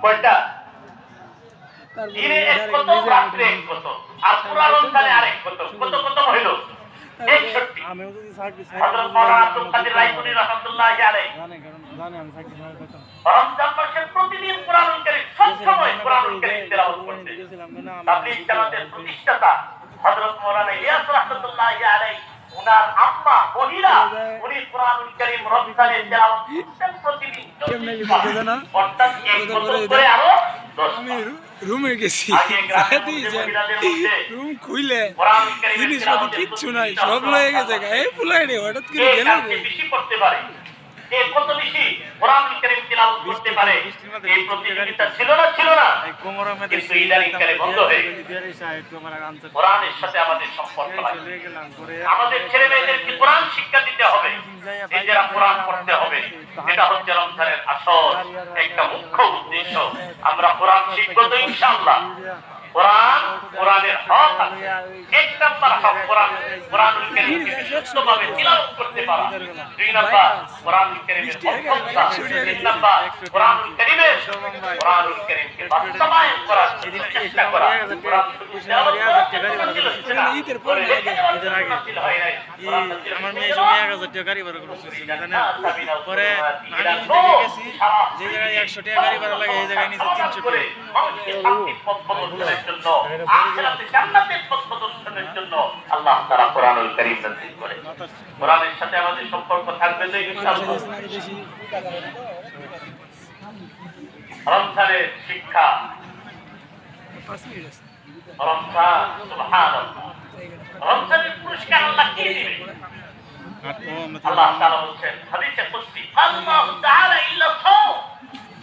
কয়টা দিনে এক খতম রাত্রে এক খতম আর পুরা রমজানে আরেক খতম কত কত হইল 61 আমিও যদি সার্ভিস হযরত মাওলানা আব্দুল কাদের রায়পুরি রাহমাতুল্লাহি আলাইহি জানে আমি সার্ভিস হয় পেতাম রমজান মাসে প্রতিদিন কোরআনুল কারীম সব সময় কোরআনুল কারীম তেলাওয়াত করতে তাবলীগ জামাতের প্রতিষ্ঠাতা হযরত মাওলানা ইলিয়াস রাহমাতুল্লাহি আলাইহি উনার আম্মা বহিরা উনি কোরআনুল কারীম রমজানে তেলাওয়াত করতেন প্রতিদিন অর্থাৎ এক বছর ধরে আরো আমি রুমে গেছি রুম খুইলে জিনিসপত্র কিচ্ছু নাই সব লয়ে গেছে এই ফুলাই রে হঠাৎ করে গেল বেশি করতে পারে কে কত বেশি কোরআনুল কারীম তেলাওয়াত করতে পারে এই প্রতিযোগিতা ছিল না কিন্তু ইদানিং কালে বন্ধ হয়ে গেছে কোরআনের সাথে আমাদের সম্পর্ক আমাদের ছেলে মেয়েদেরকে কোরআন শিক্ষা দিতে হবে নিজেরা কোরআন পড়তে হবে এটা হচ্ছে রমজানের আসল একটা মুখ্য উদ্দেশ্য আমরা কোরআন শিখব তো ইনশাআল্লাহ কোরআনের হক আছে এক নাম্বার হক কোরআনুল কারীমকে সুষ্ঠুভাবে তিলাওয়াত করতে পারা দুই নাম্বার কোরআনুল কারীমের অর্থ তিন নাম্বার কোরআনুল কারীমকে বাস্তবায়ন করার চেষ্টা করা কোরআন ঈদের পরে আমার মেয়ে সময় 1000 টাকা গাড়ি ভাড়া করছে জানেন পরে আমি গেছি যে জায়গায় 100 টাকা গাড়ি ভাড়া লাগে এই জায়গায় নিচে 300 টাকা জন্য আখিরাতে জান্নাতের পথ প্রদর্শনের জন্য আল্লাহ তাআলা কোরআনুল কারীম নাযিল করে কোরআনের সাথে আমাদের সম্পর্ক থাকবে তো ইনশাআল্লাহ রমজানের শিক্ষা রমজান সুবহানাল্লাহ রমজানের পুরস্কার আল্লাহ কি দিবেন আল্লাহ তাআলা বলেন হাদিসে কুদসি আল্লাহু তাআলা ইল্লা সাওম